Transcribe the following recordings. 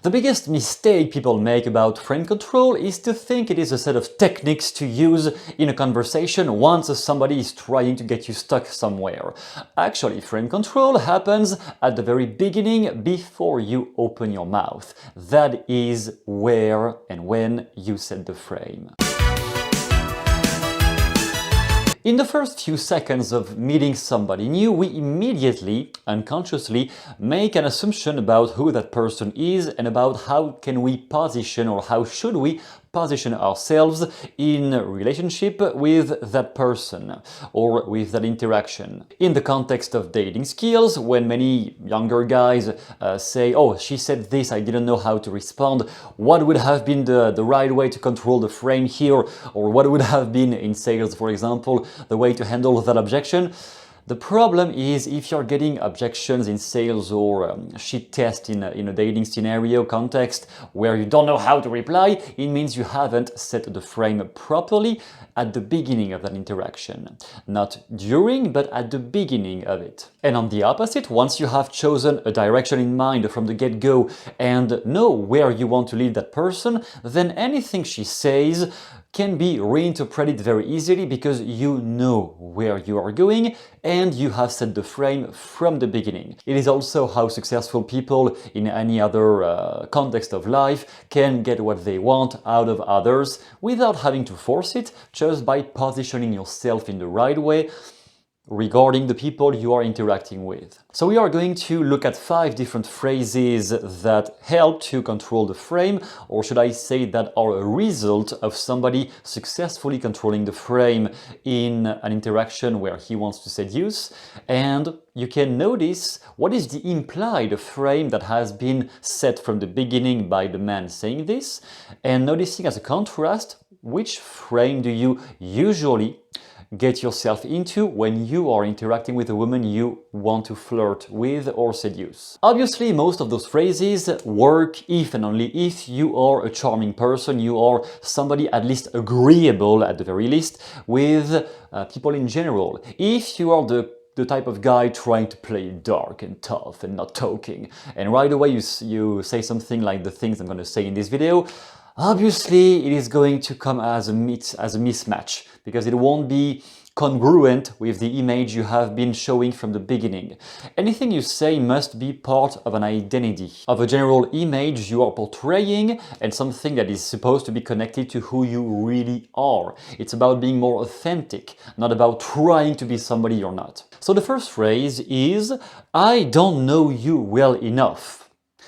The biggest mistake people make about frame control is to think it is a set of techniques to use in a conversation once somebody is trying to get you stuck somewhere. Actually, frame control happens at the very beginning before you open your mouth. That is where and when you set the frame. In the first few seconds of meeting somebody new, we immediately, unconsciously, make an assumption about who that person is and about how can we position or how should we position ourselves in relationship with that person or with that interaction. In the context of dating skills, when many younger guys say, oh, she said this, I didn't know how to respond, what would have been the right way to control the frame here, or what would have been in sales, for example, the way to handle that objection? The problem is if you're getting objections in sales or shit test in a dating scenario context where you don't know how to reply, it means you haven't set the frame properly at the beginning of that interaction. Not during, but at the beginning of it. And on the opposite, once you have chosen a direction in mind from the get-go and know where you want to lead that person, then anything she says can be reinterpreted very easily because you know where you are going and you have set the frame from the beginning. It is also how successful people in any other context of life can get what they want out of others without having to force it, just by positioning yourself in the right way regarding the people you are interacting with. So we are going to look at 5 different phrases that help to control the frame, or should I say that are a result of somebody successfully controlling the frame in an interaction where he wants to seduce. And you can notice what is the implied frame that has been set from the beginning by the man saying this, and noticing as a contrast, which frame do you usually get yourself into when you are interacting with a woman you want to flirt with or seduce. Obviously, most of those phrases work if and only if you are a charming person, you are somebody at least agreeable at the very least with people in general. If you are the type of guy trying to play dark and tough and not talking, and right away you say something like the things I'm going to say in this video, obviously it is going to come as a mismatch because it won't be congruent with the image you have been showing from the beginning. Anything you say must be part of an identity, of a general image you are portraying and something that is supposed to be connected to who you really are. It's about being more authentic, not about trying to be somebody you're not. So the first phrase is, I don't know you well enough.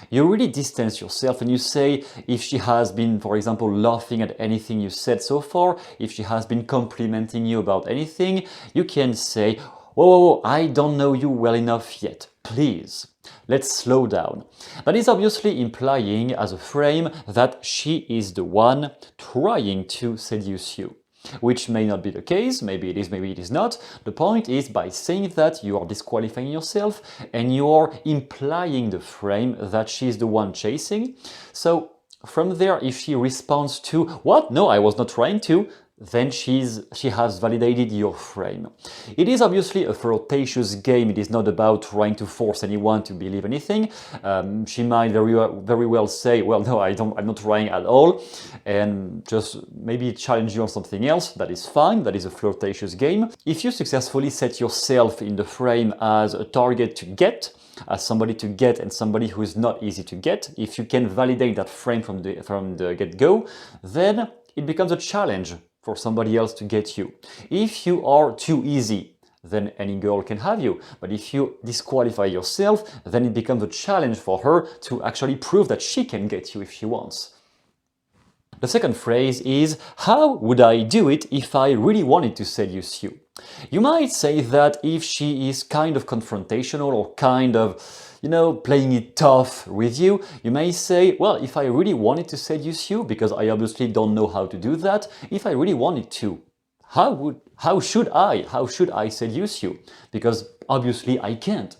You really distance yourself and you say, if she has been, for example, laughing at anything you said so far, if she has been complimenting you about anything, you can say, whoa, I don't know you well enough yet. Please, let's slow down. That is obviously implying as a frame that she is the one trying to seduce you. Which may not be the case, maybe it is, maybe it is not. The point is, by saying that, you are disqualifying yourself and you are implying the frame that she's the one chasing. So from there, if she responds to, what? No, I was not trying to, then she has validated your frame. It is obviously a flirtatious game. It is not about trying to force anyone to believe anything. She might very well say, well, no, I'm not trying at all, and just maybe challenge you on something else. That is fine. That is a flirtatious game. If you successfully set yourself in the frame as a target to get, as somebody to get and somebody who is not easy to get, if you can validate that frame from the get-go, then it becomes a challenge for somebody else to get you. If you are too easy, then any girl can have you. But if you disqualify yourself, then it becomes a challenge for her to actually prove that she can get you if she wants. The second phrase is, how would I do it if I really wanted to seduce you? You might say that if she is kind of confrontational or kind of, playing it tough with you, you may say, well, if I really wanted to seduce you, because I obviously don't know how to do that, if I really wanted to, how should I seduce you? Because obviously I can't.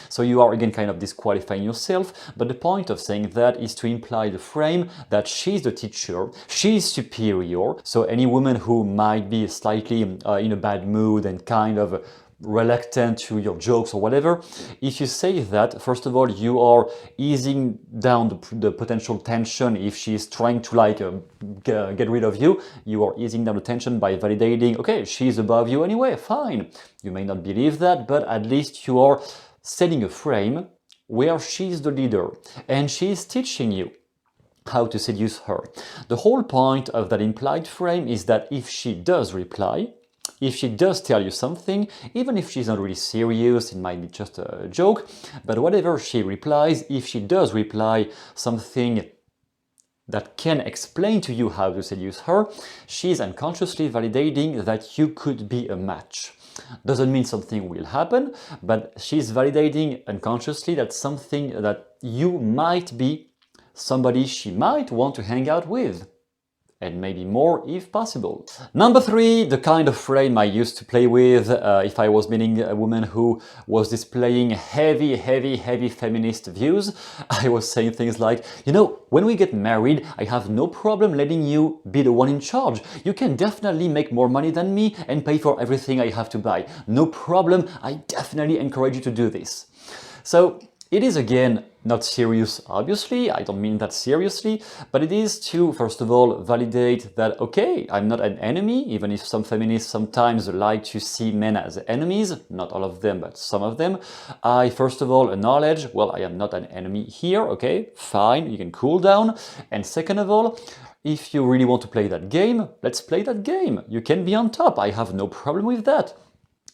So you are again kind of disqualifying yourself, but the point of saying that is to imply the frame that she's the teacher, she's superior, so any woman who might be slightly in a bad mood and kind of reluctant to your jokes or whatever, if you say that, first of all, you are easing down the potential tension. If she's trying to like get rid of you, you are easing down the tension by validating, okay, she's above you anyway, fine. You may not believe that, but at least you are setting a frame where she's the leader and she's teaching you how to seduce her. The whole point of that implied frame is that if she does reply, if she does tell you something, even if she's not really serious, it might be just a joke, but whatever she replies, if she does reply something that can explain to you how to seduce her, she's unconsciously validating that you could be a match. Doesn't mean something will happen, but she's validating unconsciously that something that you might be somebody she might want to hang out with. And maybe more if possible. Number 3, the kind of frame I used to play with if I was meeting a woman who was displaying heavy feminist views. I was saying things like, you know, when we get married, I have no problem letting you be the one in charge. You can definitely make more money than me and pay for everything I have to buy. No problem, I definitely encourage you to do this. So it is again not serious, obviously, I don't mean that seriously, but it is to, first of all, validate that, okay, I'm not an enemy, even if some feminists sometimes like to see men as enemies, not all of them, but some of them. I, first of all, acknowledge, well, I am not an enemy here, okay, fine, you can cool down. And second of all, if you really want to play that game, let's play that game. You can be on top, I have no problem with that.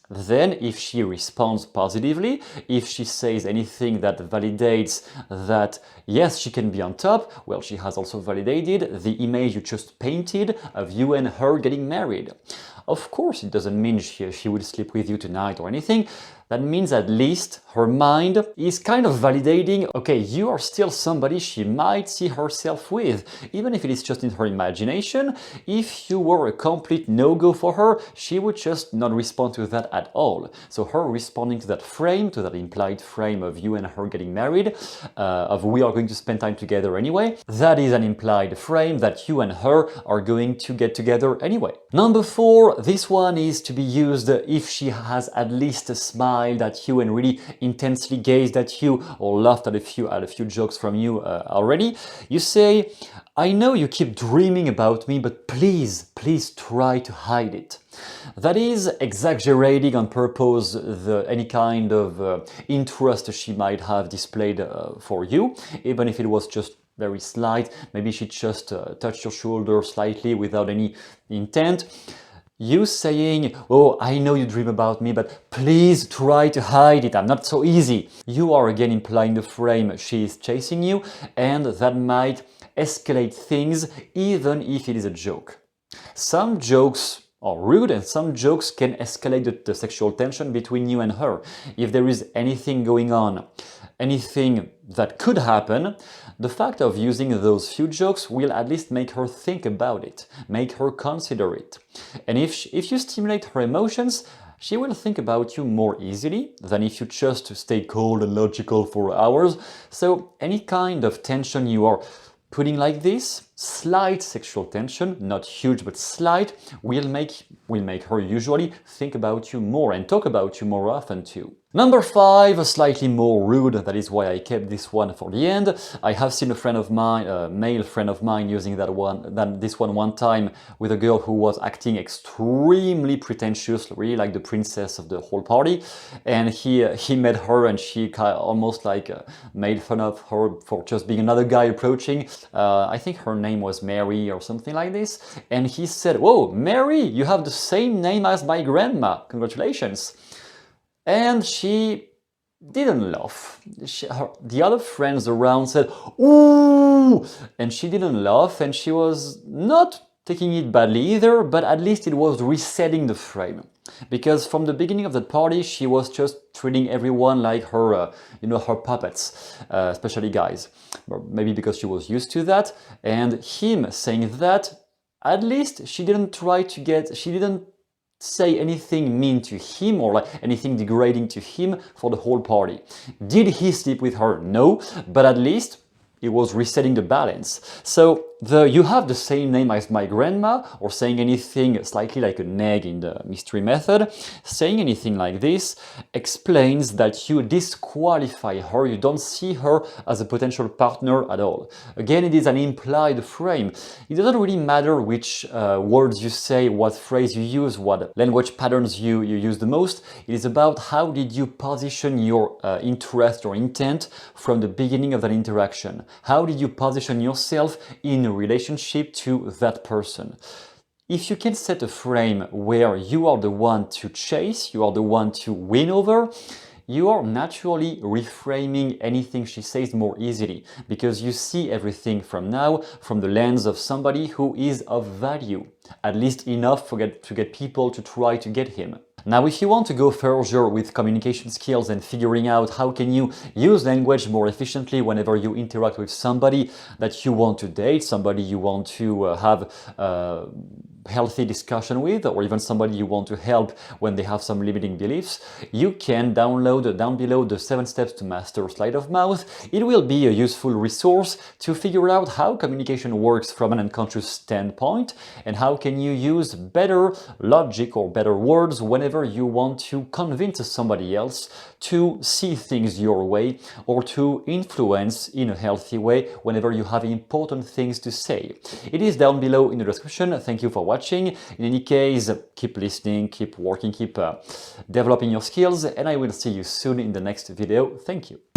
Then, if she responds positively, if she says anything that validates that, yes, she can be on top, well, she has also validated the image you just painted of you and her getting married. Of course, it doesn't mean she will sleep with you tonight or anything. That means at least her mind is kind of validating, okay, you are still somebody she might see herself with, even if it is just in her imagination. If you were a complete no-go for her, she would just not respond to that at all. So her responding to that frame, to that implied frame of you and her getting married, of we are going to spend time together anyway, that is an implied frame that you and her are going to get together anyway. Number 4, this one is to be used if she has at least a smile at you and really intensely gazed at you or laughed at a few jokes from you already. You say, I know you keep dreaming about me, but please try to hide it. That is exaggerating on purpose any kind of interest she might have displayed for you, even if it was just very slight. Maybe she just touched your shoulder slightly without any intent. You saying, oh, I know you dream about me, but please try to hide it, I'm not so easy. You are again implying the frame she is chasing you, and that might escalate things even if it is a joke. Some jokes are rude and some jokes can escalate the sexual tension between you and her. If there is anything going on, anything that could happen, the fact of using those few jokes will at least make her think about it, make her consider it. And if you stimulate her emotions, she will think about you more easily than if you just stay cold and logical for hours. So any kind of tension you are putting like this, slight sexual tension, not huge but slight, will make her usually think about you more and talk about you more often too. Number 5, slightly more rude, that is why I kept this one for the end. I have seen a friend of mine, a male friend of mine, using this one time with a girl who was acting extremely pretentious, really like the princess of the whole party. And he met her and she almost like made fun of her for just being another guy approaching. I think her name was Mary or something like this. And he said, "Whoa, Mary, you have the same name as my grandma, congratulations." And she didn't laugh. The other friends around said, "Ooh!" And she didn't laugh, and she was not taking it badly either, but at least it was resetting the frame. Because from the beginning of that party, she was just treating everyone like her, her puppets, especially guys. Maybe because she was used to that. And him saying that, at least she didn't say anything mean to him or like anything degrading to him for the whole party. Did he sleep with her? No, but at least It was resetting the balance. So you have the same name as my grandma, or saying anything slightly like an egg in the mystery method, saying anything like this explains that you disqualify her, you don't see her as a potential partner at all. Again, it is an implied frame. It doesn't really matter which words you say, what phrase you use, what language patterns you use the most. It is about how did you position your interest or intent from the beginning of that interaction. How did you position yourself in a relationship to that person? If you can set a frame where you are the one to chase, you are the one to win over, you are naturally reframing anything she says more easily, because you see everything from now from the lens of somebody who is of value, at least enough to get people to try to get him. Now, if you want to go further with communication skills and figuring out how can you use language more efficiently whenever you interact with somebody that you want to date, somebody you want to have healthy discussion with, or even somebody you want to help when they have some limiting beliefs, you can download down below the 7 steps to master sleight of mouth. It will be a useful resource to figure out how communication works from an unconscious standpoint, and how can you use better logic or better words whenever you want to convince somebody else to see things your way, or to influence in a healthy way whenever you have important things to say. It is down below in the description. Thank you for watching. In any case, keep listening, keep working, keep developing your skills, and I will see you soon in the next video. Thank you.